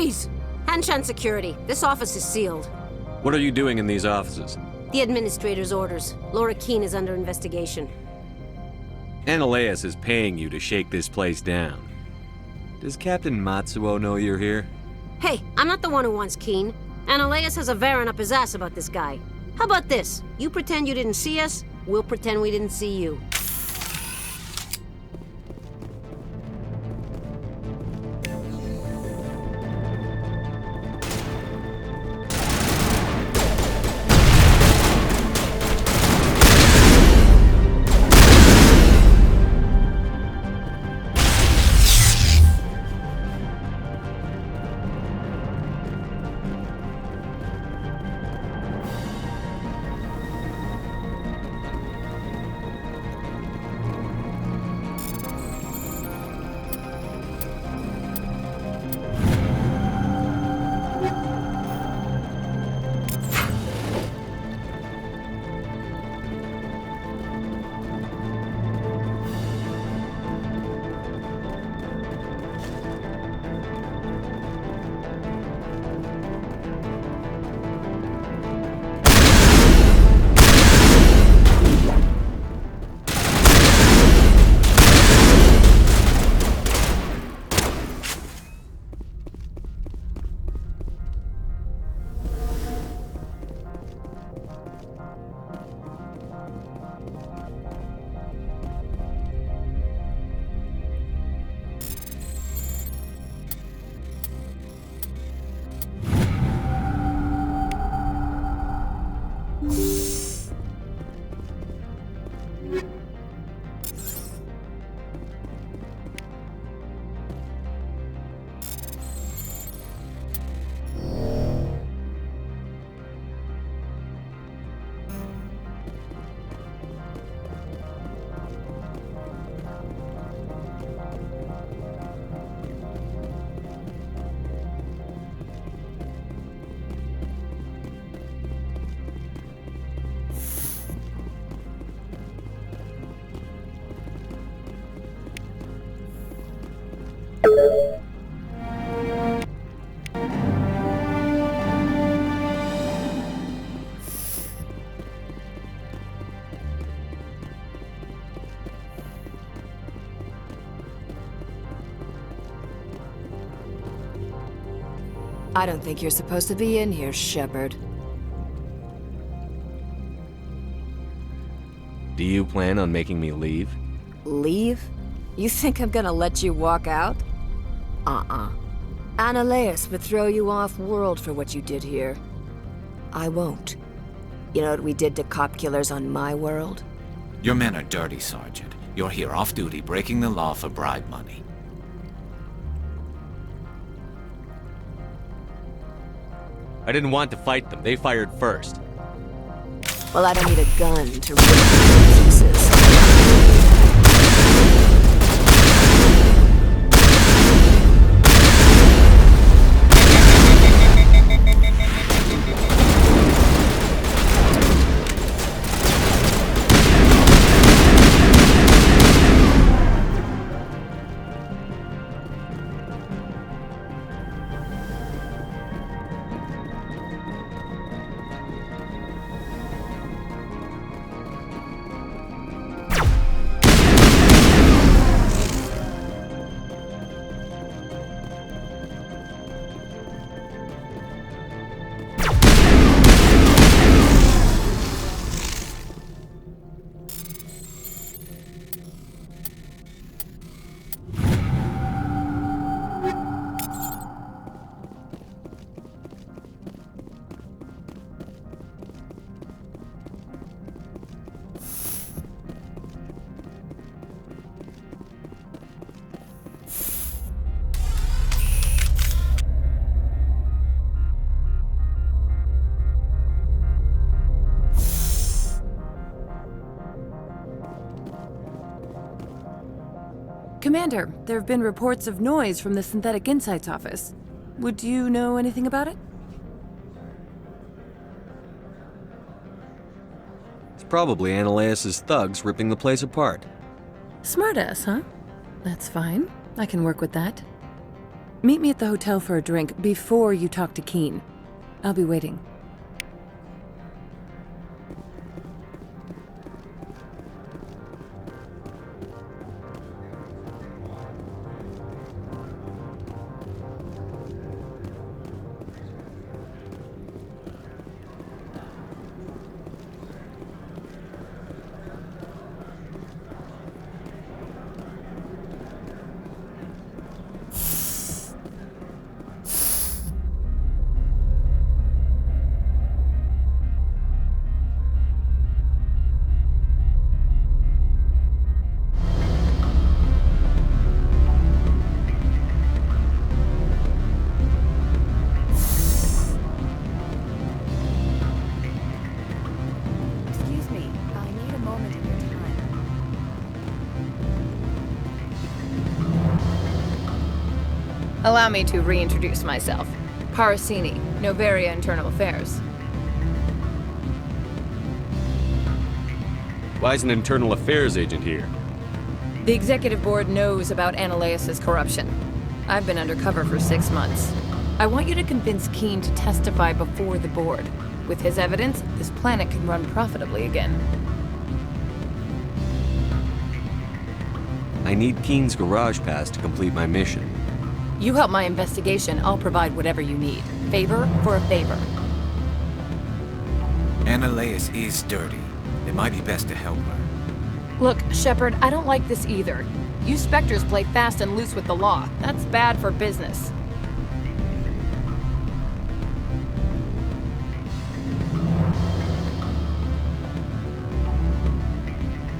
Freeze! Hanshan Security. This office is sealed. What are you doing in these offices? The administrator's orders. Laura Keene is under investigation. Ananias is paying you to shake this place down. Does Captain Matsuo know you're here? Hey, I'm not the one who wants Keene. Ananias has a Varen up his ass about this guy. How about this? You pretend you didn't see us, we'll pretend we didn't see you. I don't think you're supposed to be in here, Shepard. Do you plan on making me leave? Leave? You think I'm gonna let you walk out? Ananias would throw you off-world for what you did here. I won't. You know what we did to cop killers on my world? Your men are dirty, Sergeant. You're here off-duty, breaking the law for bribe money. I didn't want to fight them. They fired first. Well, I don't need a gun to rip you to pieces. Commander, there have been reports of noise from the Synthetic Insights office. Would you know anything about it? It's probably Ananias' thugs ripping the place apart. Smartass, huh? That's fine. I can work with that. Meet me at the hotel for a drink before you talk to Keen. I'll be waiting. Excuse me, I need a moment of your time. Allow me to reintroduce myself. Parasini, Noveria Internal Affairs. Why is an internal affairs agent here? The executive board knows about Ananias' corruption. I've been undercover for 6 months. I want you to convince Keen to testify before the board. With his evidence, this planet can run profitably again. I need Keen's garage pass to complete my mission. You help my investigation, I'll provide whatever you need. Favor for a favor. Ananias is dirty. It might be best to help her. Look, Shepard, I don't like this either. You Spectres play fast and loose with the law. That's bad for business.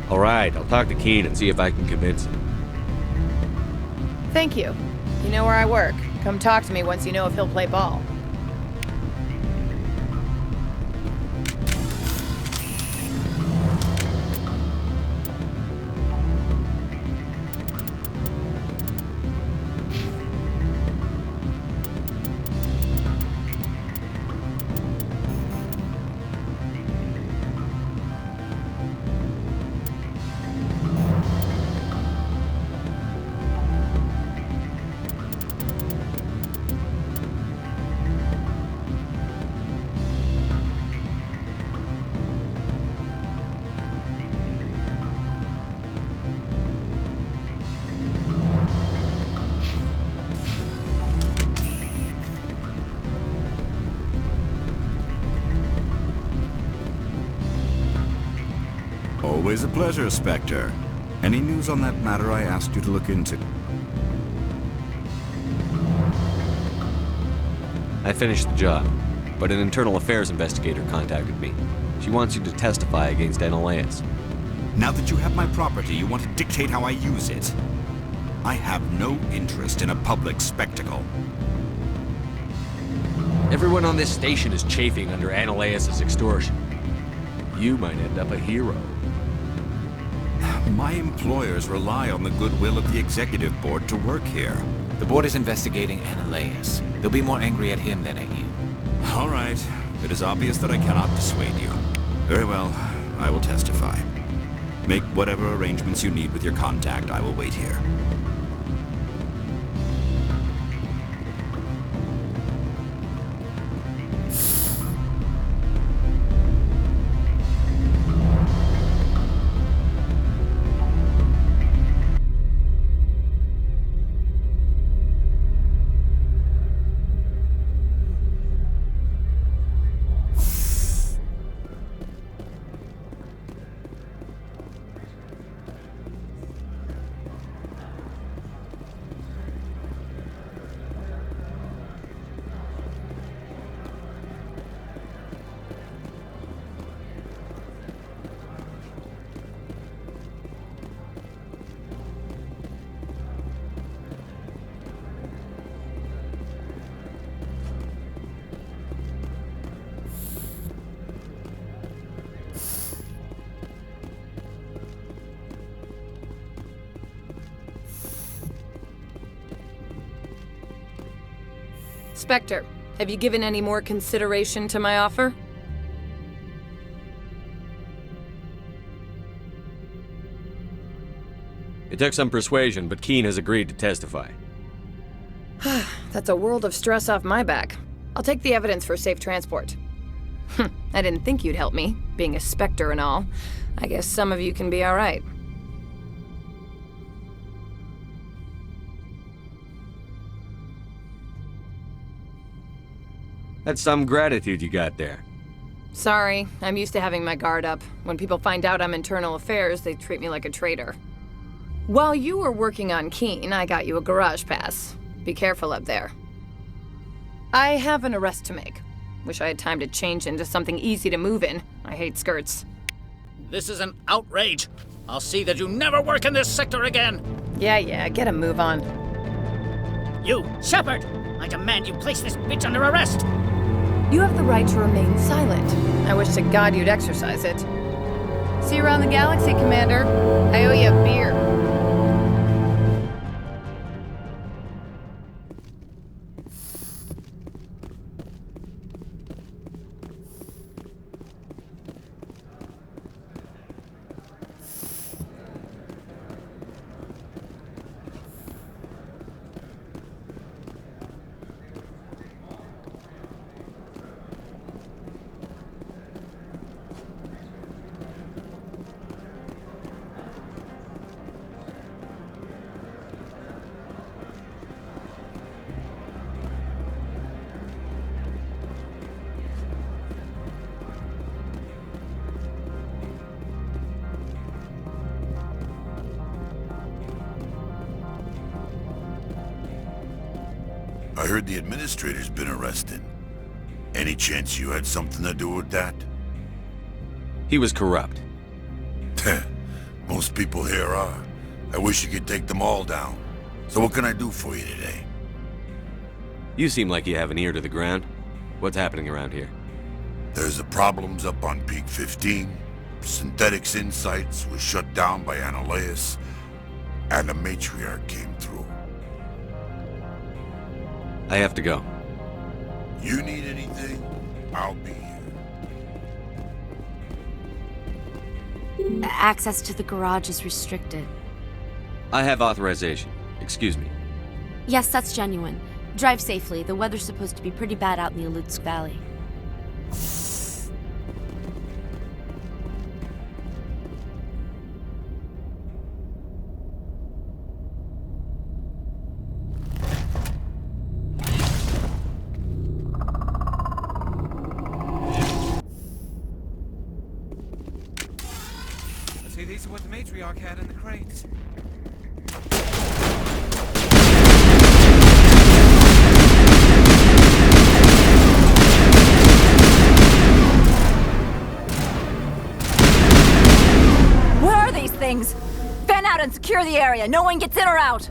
All right, I'll talk to Keen and see if I can convince him. Thank you. You know where I work. Come talk to me once you know if he'll play ball. Always a pleasure, Spectre. Any news on that matter I asked you to look into? I finished the job, but an internal affairs investigator contacted me. She wants you to testify against Ananias. Now that you have my property, you want to dictate how I use it. I have no interest in a public spectacle. Everyone on this station is chafing under Ananias' extortion. You might end up a hero. My employers rely on the goodwill of the executive board to work here. The board is investigating Ananias. They'll be more angry at him than at you. All right. It is obvious that I cannot dissuade you. Very well. I will testify. Make whatever arrangements you need with your contact. I will wait here. Spectre, have you given any more consideration to my offer? It took some persuasion, but Keen has agreed to testify. That's a world of stress off my back. I'll take the evidence for safe transport. I didn't think you'd help me, being a Spectre and all. I guess some of you can be alright. That's some gratitude you got there. Sorry, I'm used to having my guard up. When people find out I'm internal affairs, they treat me like a traitor. While you were working on Keen, I got you a garage pass. Be careful up there. I have an arrest to make. Wish I had time to change into something easy to move in. I hate skirts. This is an outrage. I'll see that you never work in this sector again. Yeah, get a move on. You, Shepard! I demand you place this bitch under arrest! You have the right to remain silent. I wish to God you'd exercise it. See you around the galaxy, Commander. I owe you a beer. I heard the administrator's been arrested. Any chance you had something to do with that? He was corrupt. Most people here are. I wish you could take them all down. So what can I do for you today? You seem like you have an ear to the ground. What's happening around here? There's the problems up on Peak 15. Synthetics Insights was shut down by Analeus. And the Matriarch came through. I have to go. You need anything, I'll be here. Access to the garage is restricted. I have authorization. Excuse me. Yes, that's genuine. Drive safely. The weather's supposed to be pretty bad out in the Alutsk Valley. See, these are what the Matriarch had in the crates. Where are these things? Fan out and secure the area. No one gets in or out.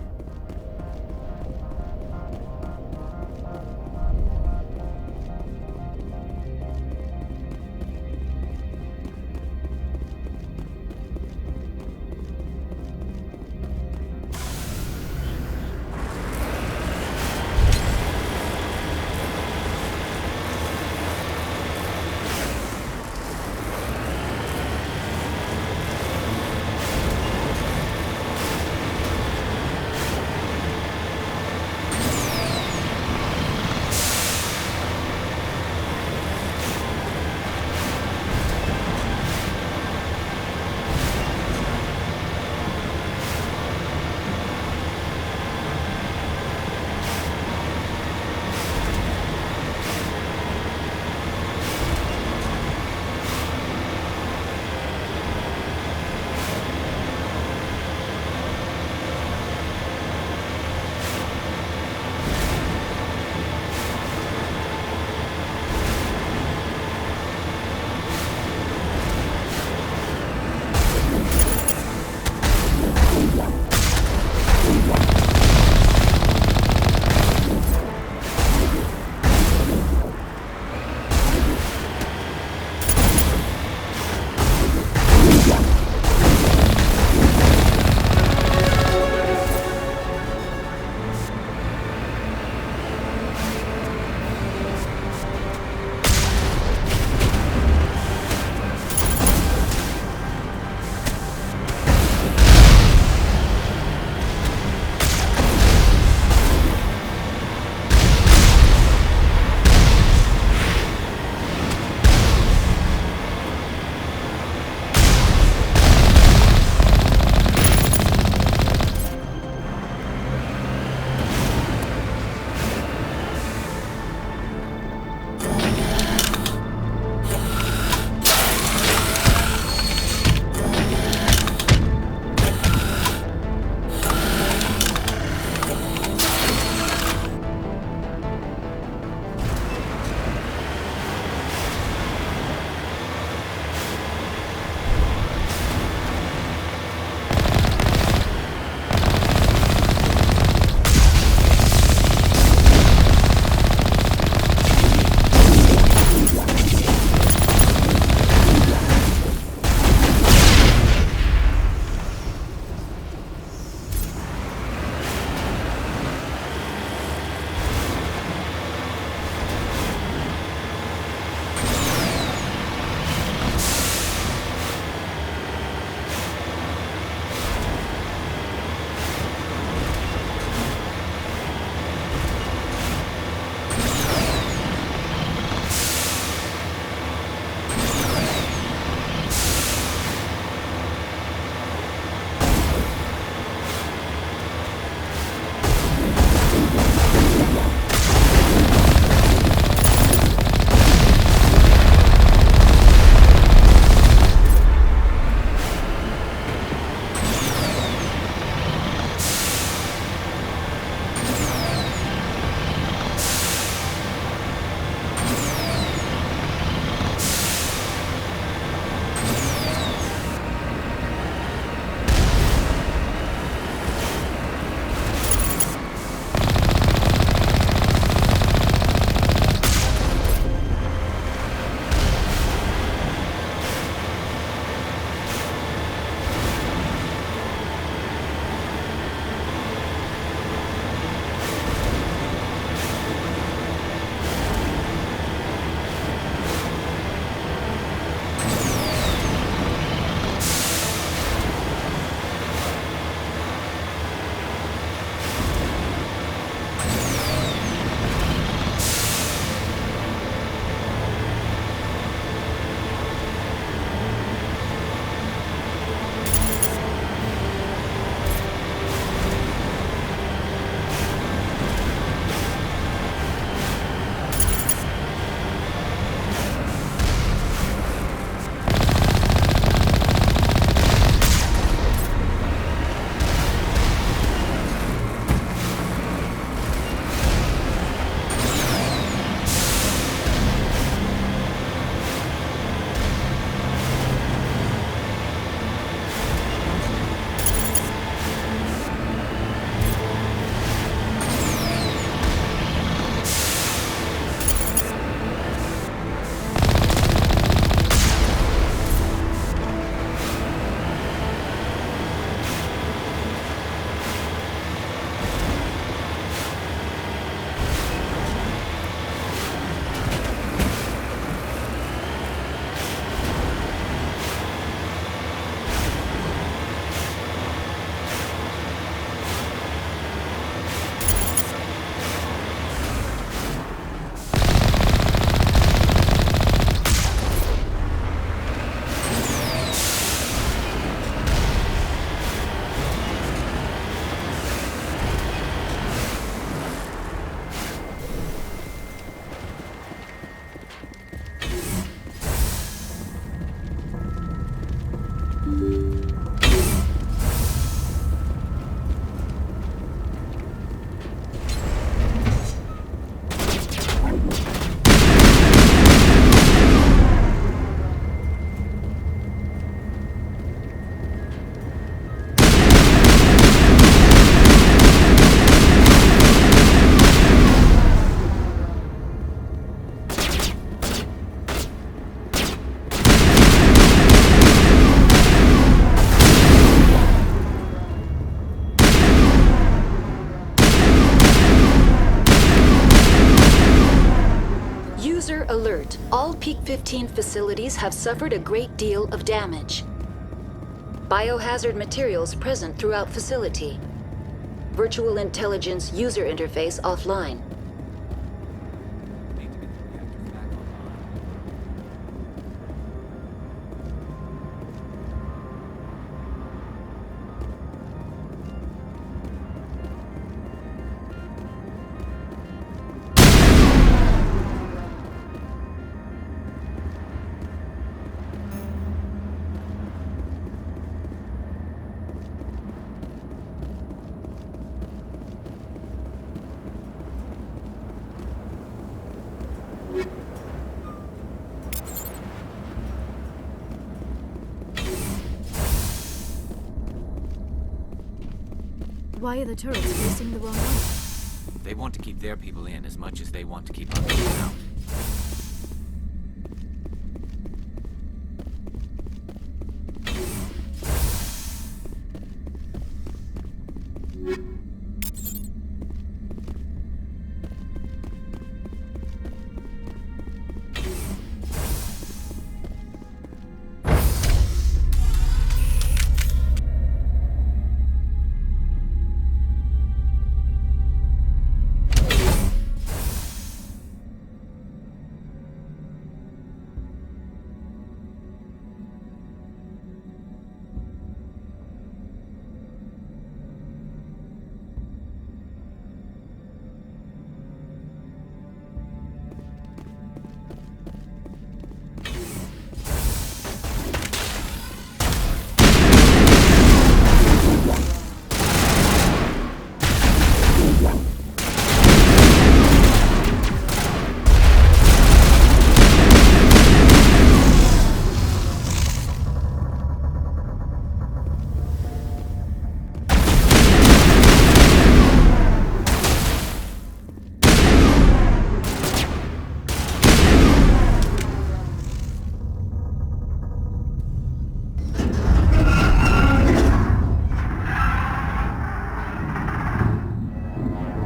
Peak 15 facilities have suffered a great deal of damage. Biohazard materials present throughout facility. Virtual intelligence user interface offline. Why are the turrets facing the wrong way? They want to keep their people in as much as they want to keep others out.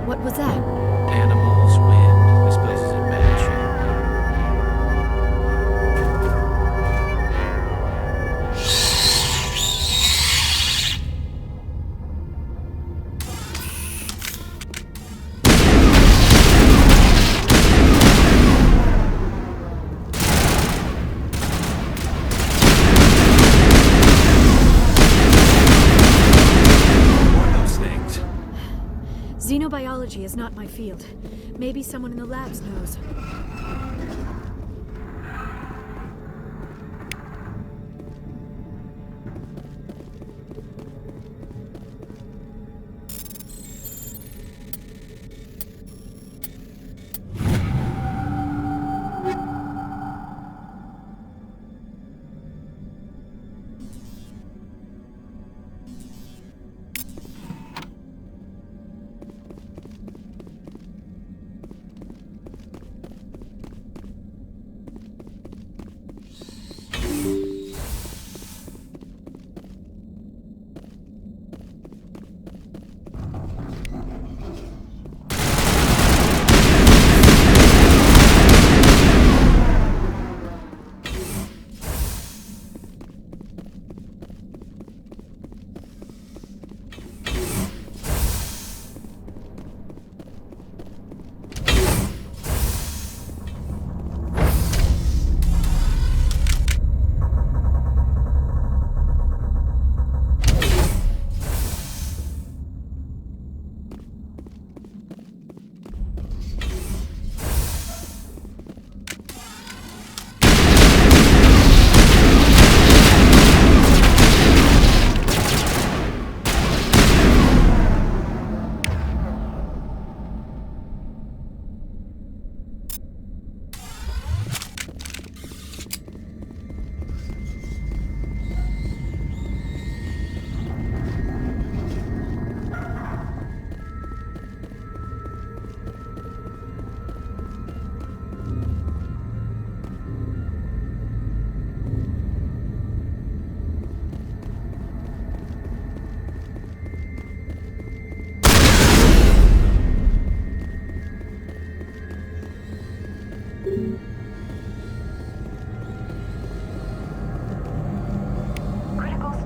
What was that? Animals, wind. This place is in bad Xenobiology is not my field. Maybe someone in the labs knows.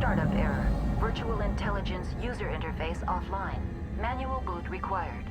Startup error. Virtual intelligence user interface offline. Manual boot required.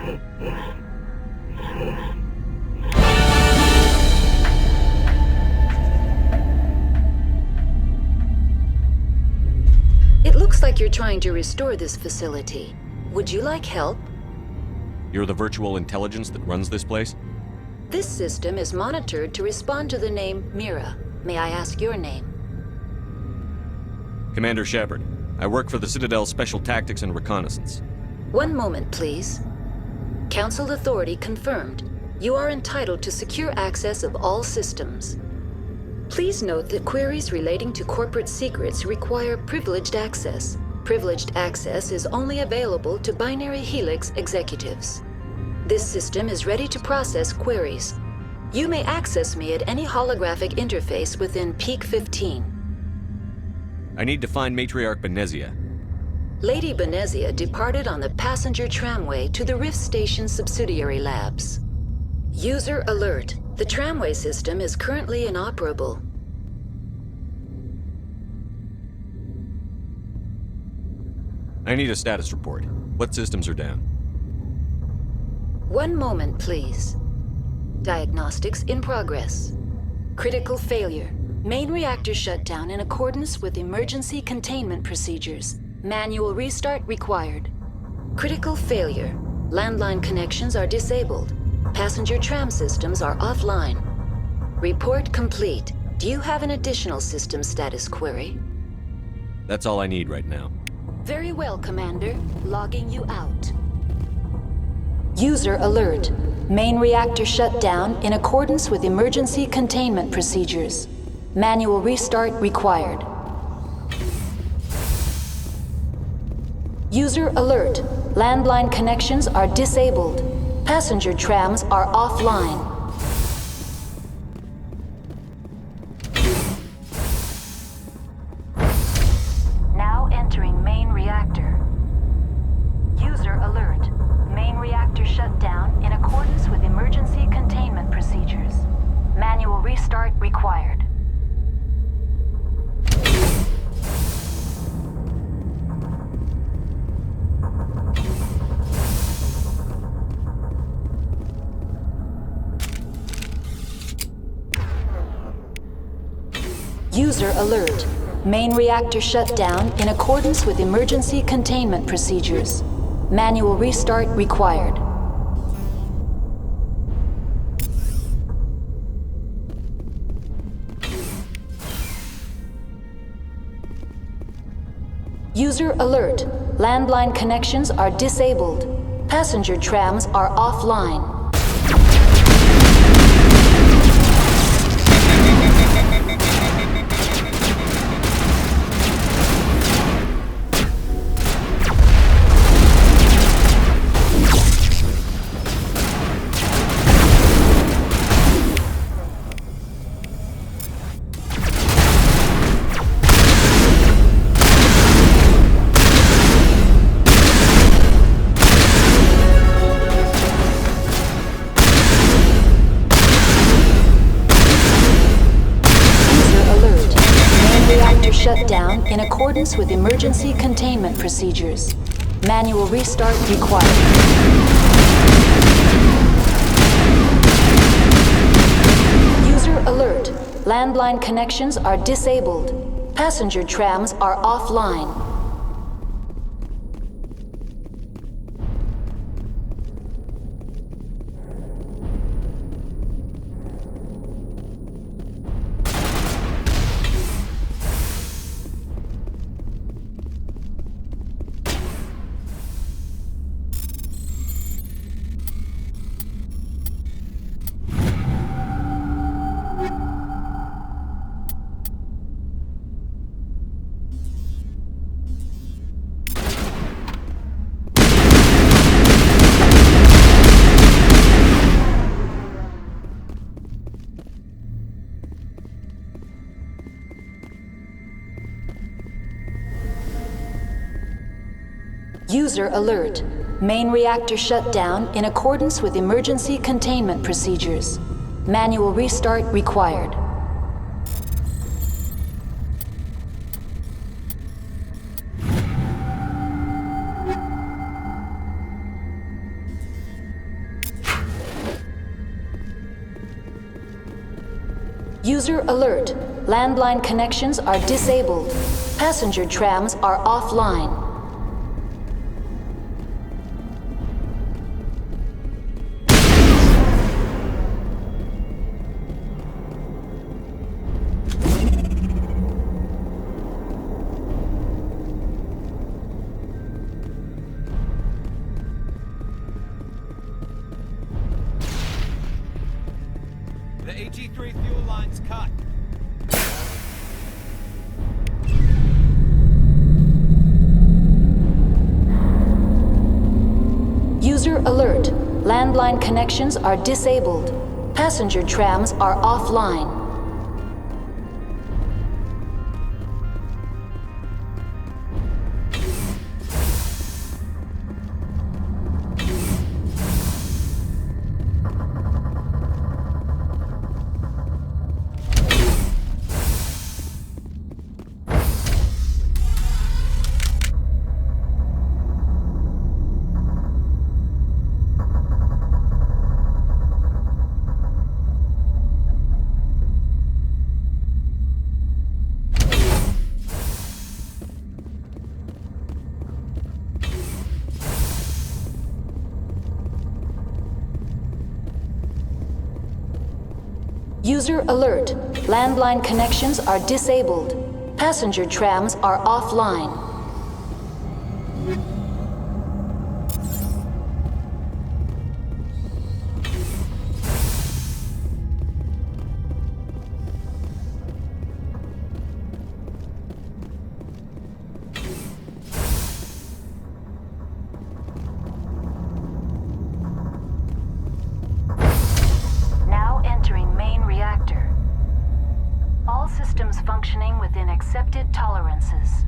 It looks like you're trying to restore this facility. Would you like help? You're the virtual intelligence that runs this place? This system is monitored to respond to the name Mira. May I ask your name? Commander Shepard. I work for the Citadel Special Tactics and Reconnaissance. One moment, please. Council authority confirmed. You are entitled to secure access of all systems. Please note that queries relating to corporate secrets require privileged access. Privileged access is only available to Binary Helix executives. This system is ready to process queries. You may access me at any holographic interface within Peak 15. I need to find Matriarch Benezia. Lady Benezia departed on the passenger tramway to the Rift Station subsidiary labs. User alert. The tramway system is currently inoperable. I need a status report. What systems are down? One moment, please. Diagnostics in progress. Critical failure. Main reactor shut down in accordance with emergency containment procedures. Manual restart required. Critical failure. Landline connections are disabled. Passenger tram systems are offline. Report complete. Do you have an additional system status query? That's all I need right now. Very well, Commander. Logging you out. User alert. Main reactor shut down in accordance with emergency containment procedures. Manual restart required. User alert. Landline connections are disabled. Passenger trams are offline. Now entering main reactor. User alert. Main reactor shut down in accordance with emergency containment procedures. Manual restart required. User alert. Main reactor shut down in accordance with emergency containment procedures. Manual restart required. User alert. Landline connections are disabled. Passenger trams are offline. Shut down in accordance with emergency containment procedures. Manual restart required. User alert. Landline connections are disabled. Passenger trams are offline. User alert. Main reactor shut down in accordance with emergency containment procedures. Manual restart required. User alert. Landline connections are disabled. Passenger trams are offline. The AG3 fuel line's cut. User alert. Landline connections are disabled. Passenger trams are offline. User alert. Landline connections are disabled. Passenger trams are offline. Now entering main reactor. All systems functioning within accepted tolerances.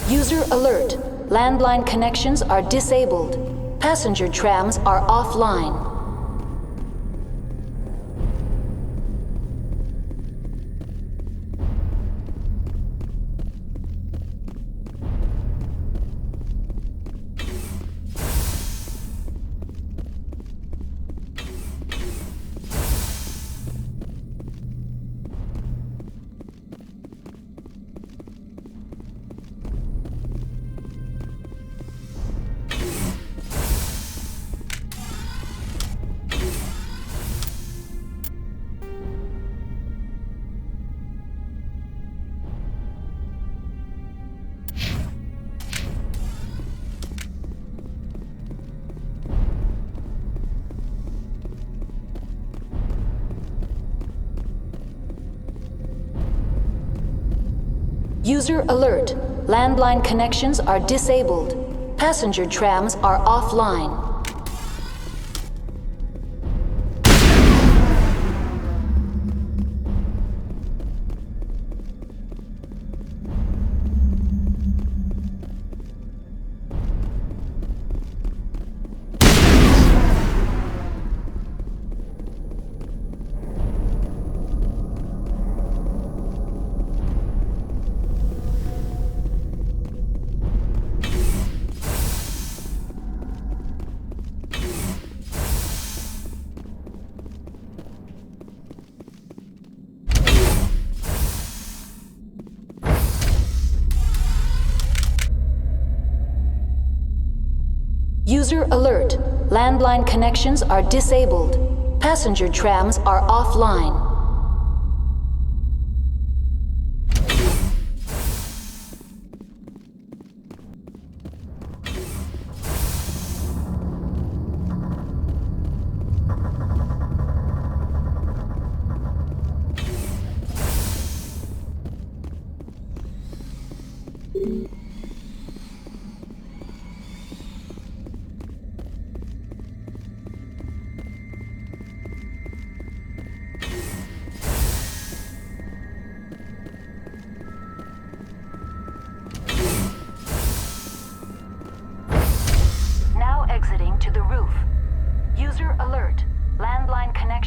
User alert. Landline connections are disabled. Passenger trams are offline. User alert. Landline connections are disabled. Passenger trams are offline. User alert. Landline connections are disabled. Passenger trams are offline.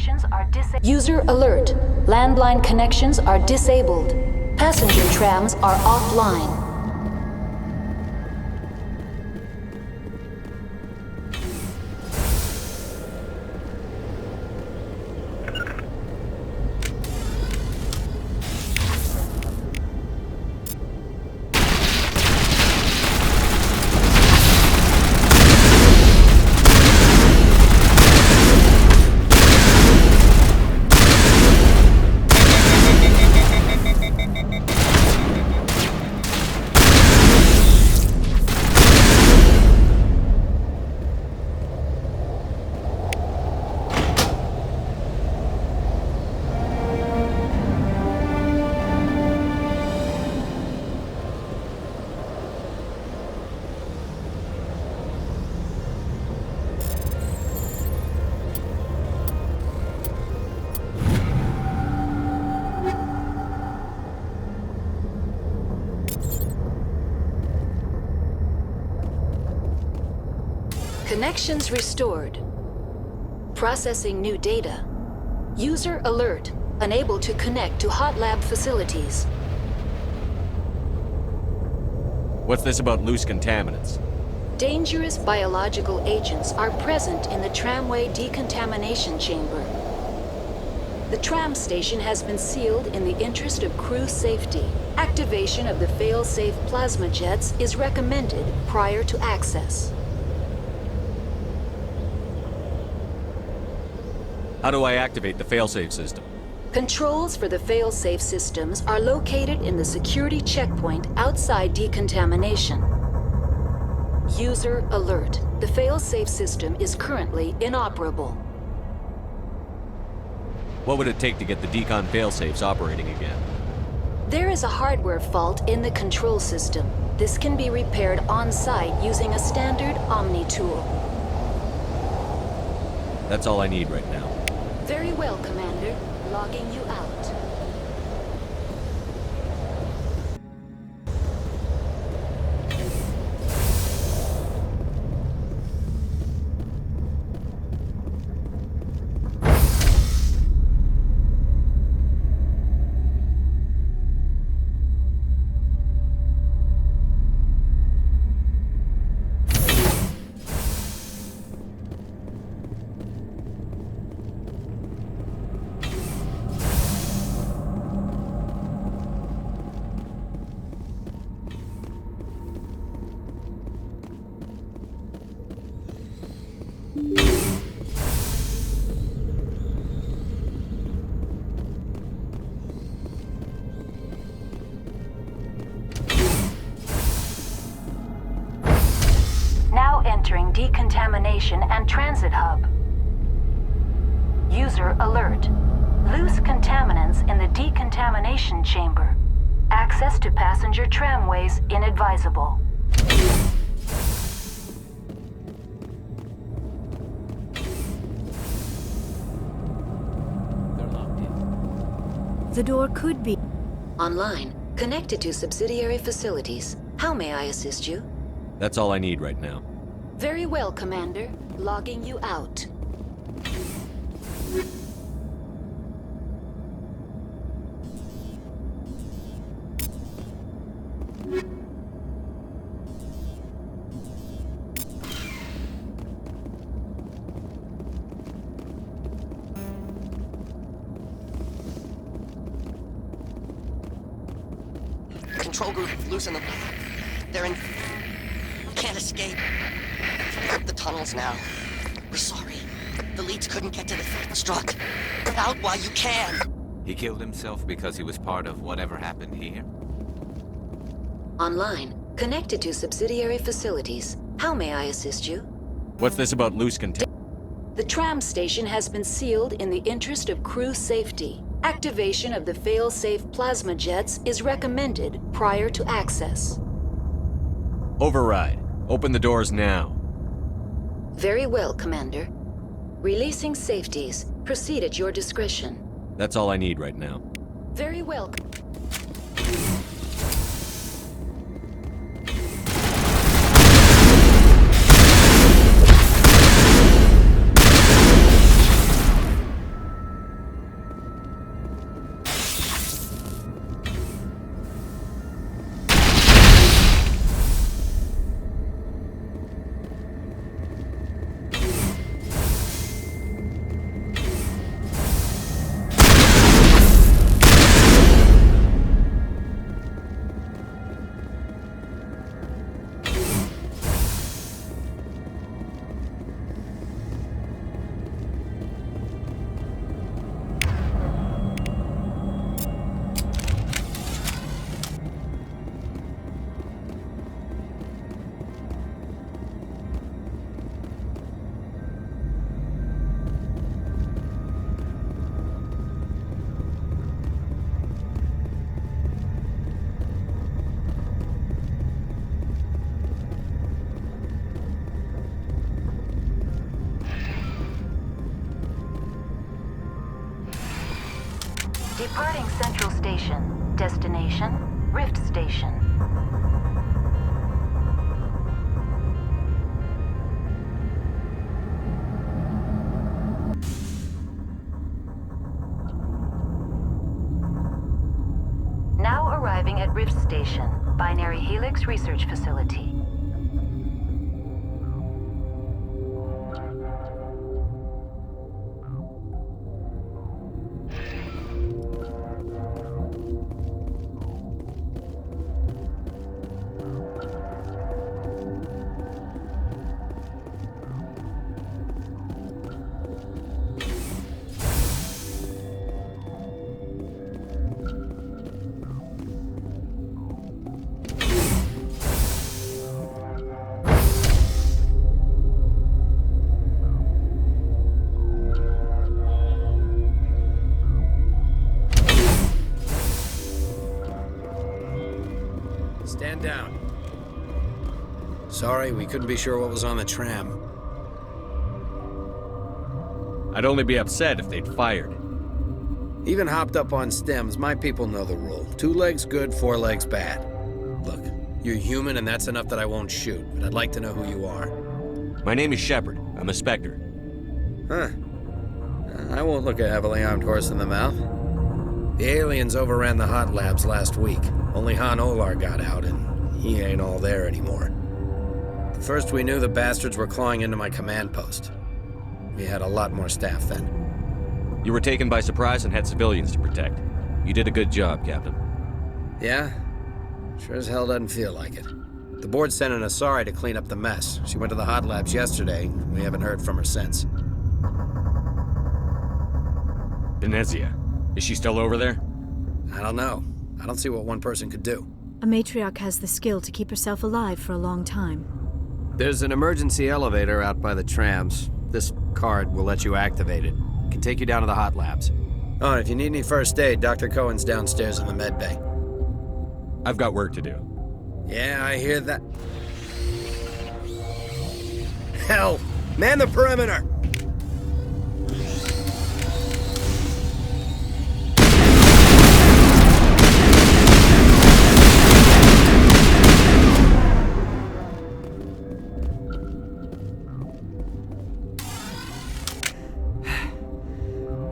connections are disabled. User alert. Landline connections are disabled. Passenger trams are offline. Connections restored. Processing new data. User alert. Unable to connect to hot lab facilities. What's this about loose contaminants? Dangerous biological agents are present in the tramway decontamination chamber. The tram station has been sealed in the interest of crew safety. Activation of the fail-safe plasma jets is recommended prior to access. How do I activate the failsafe system? Controls for the fail-safe systems are located in the security checkpoint outside decontamination. User alert. The fail-safe system is currently inoperable. What would it take to get the decon failsafes operating again? There is a hardware fault in the control system. This can be repaired on-site using a standard Omni tool. That's all I need right now. Very well, Commander. Logging you out. Now entering decontamination and transit hub. User alert. Loose contaminants in the decontamination chamber. Access to passenger tramways inadvisable. The door could be Online, connected to subsidiary facilities. How may I assist you? That's all I need right now. Very well, Commander. Logging you out. Control group, loosen them. They're in... Can't escape. Up the tunnels now. We're sorry. The leads couldn't get to the struck. Get out while you can. He killed himself because he was part of whatever happened here? Online, connected to subsidiary facilities. How may I assist you? What's this about loose contaminants? The tram station has been sealed in the interest of crew safety. Activation of the fail-safe plasma jets is recommended prior to access. Override. Open the doors now. Very well, Commander. Releasing safeties. Proceed at your discretion. That's all I need right now. Very well. Departing Central Station. Destination, Rift Station. Now arriving at Rift Station, Binary Helix Research Facility. Stand down. Sorry, we couldn't be sure what was on the tram. I'd only be upset if they'd fired. Even hopped up on stems, my people know the rule. 2 legs good, 4 legs bad. Look, you're human and that's enough that I won't shoot, but I'd like to know who you are. My name is Shepard. I'm a Spectre. Huh. I won't look a heavily armed horse in the mouth. The aliens overran the hot labs last week. Only Han Olar got out, and he ain't all there anymore. First we knew the bastards were clawing into my command post. We had a lot more staff then. You were taken by surprise and had civilians to protect. You did a good job, Captain. Yeah? Sure as hell doesn't feel like it. The board sent an Asari to clean up the mess. She went to the hot labs yesterday. We haven't heard from her since. Benezia. Is she still over there? I don't know. I don't see what one person could do. A matriarch has the skill to keep herself alive for a long time. There's an emergency elevator out by the trams. This card will let you activate it. It can take you down to the hot labs. Oh, and if you need any first aid, Dr. Cohen's downstairs in the med bay. I've got work to do. Yeah, I hear that. Hell! Man the perimeter!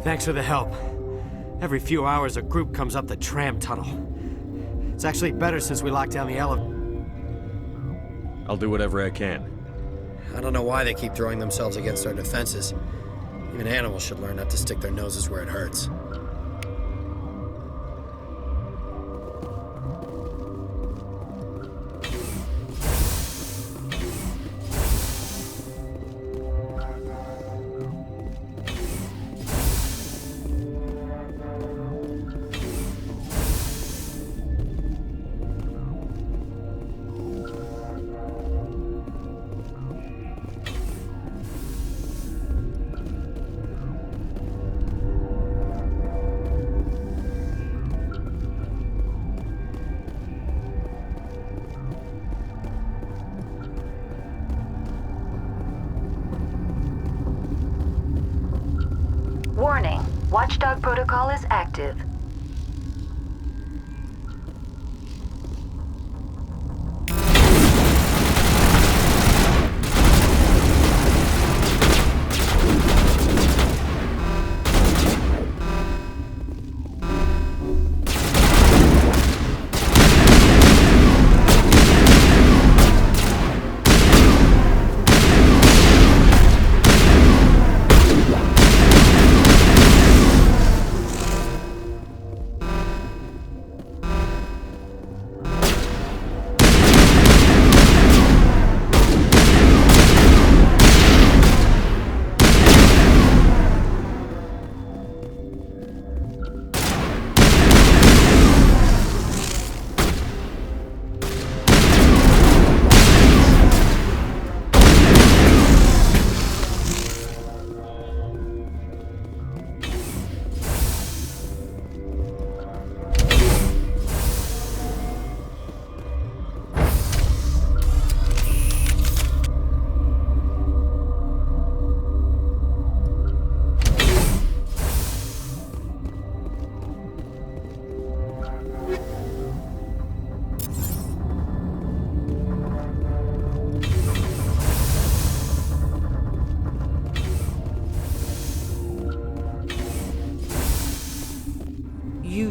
Thanks for the help. Every few hours, a group comes up the tram tunnel. It's actually better since we locked down the elevator. I'll do whatever I can. I don't know why they keep throwing themselves against our defenses. Even animals should learn not to stick their noses where it hurts. Warning, Watchdog protocol is active.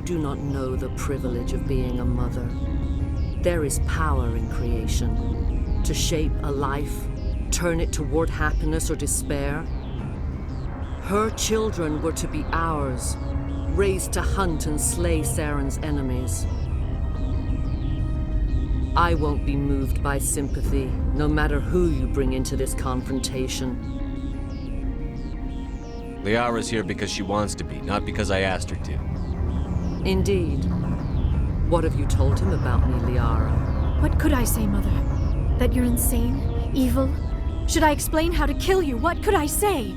do not know the privilege of being a mother. There is power in creation. To shape a life, turn it toward happiness or despair. Her children were to be ours, raised to hunt and slay Saren's enemies. I won't be moved by sympathy, no matter who you bring into this confrontation. Liara's here because she wants to be, not because I asked her to. Indeed. What have you told him about me, Liara? What could I say, Mother? That you're insane? Evil? Should I explain how to kill you? What could I say?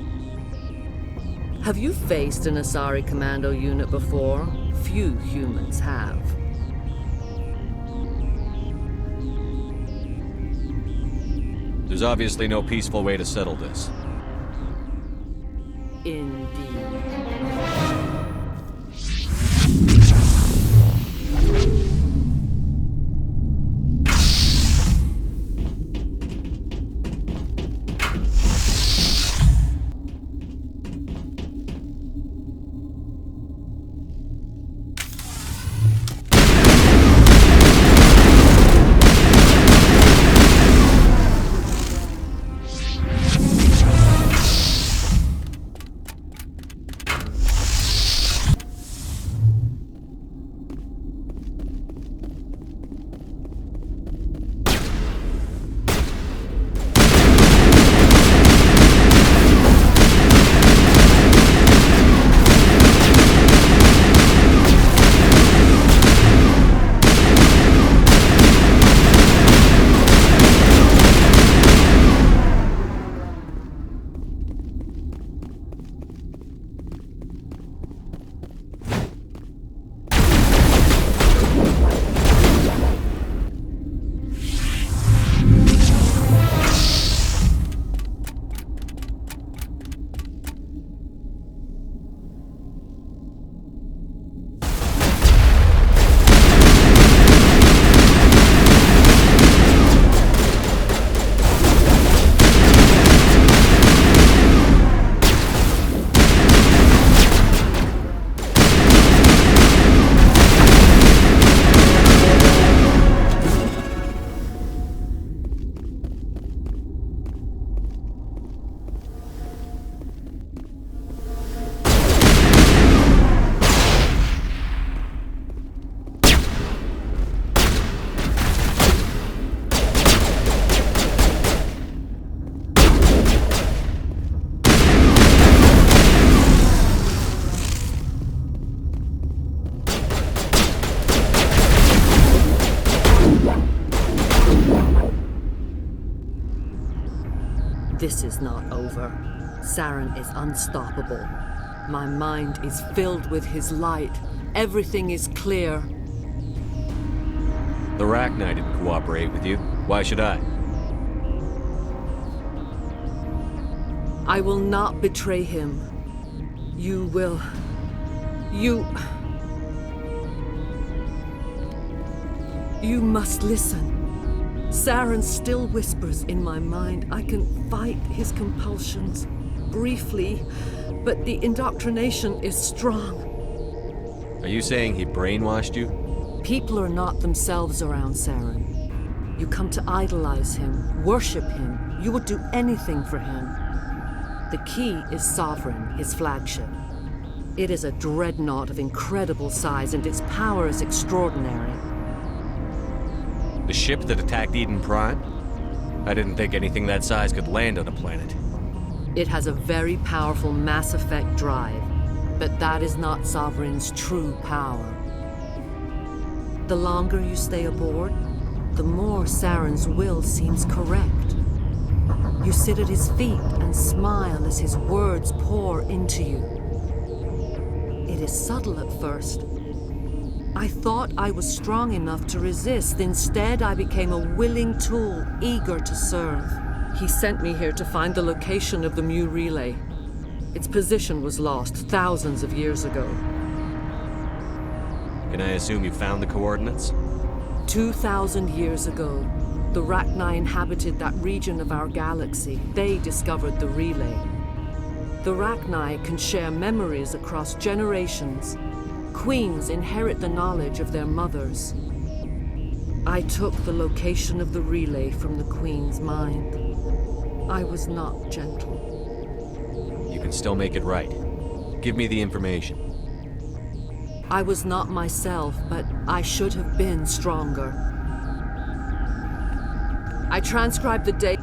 Have you faced an Asari commando unit before? Few humans have. There's obviously no peaceful way to settle this. Indeed. This is not over. Saren is unstoppable. My mind is filled with his light. Everything is clear. The Rachni didn't cooperate with you. Why should I? I will not betray him. You will. You must listen. Saren still whispers in my mind. I can fight his compulsions, briefly, but the indoctrination is strong. Are you saying he brainwashed you? People are not themselves around Saren. You come to idolize him, worship him. You would do anything for him. The key is Sovereign, his flagship. It is a dreadnought of incredible size, and its power is extraordinary. The ship that attacked Eden Prime? I didn't think anything that size could land on a planet. It has a very powerful Mass Effect drive, but that is not Sovereign's true power. The longer you stay aboard, the more Saren's will seems correct. You sit at his feet and smile as his words pour into you. It is subtle at first. I thought I was strong enough to resist. Instead, I became a willing tool, eager to serve. He sent me here to find the location of the Mu relay. Its position was lost thousands of years ago. Can I assume you found the coordinates? 2,000 years ago, the Rachni inhabited that region of our galaxy. They discovered the relay. The Rachni can share memories across generations. Queens inherit the knowledge of their mothers. I took the location of the relay from the Queen's mind. I was not gentle. You can still make it right. Give me the information. I was not myself, but I should have been stronger. I transcribed the day.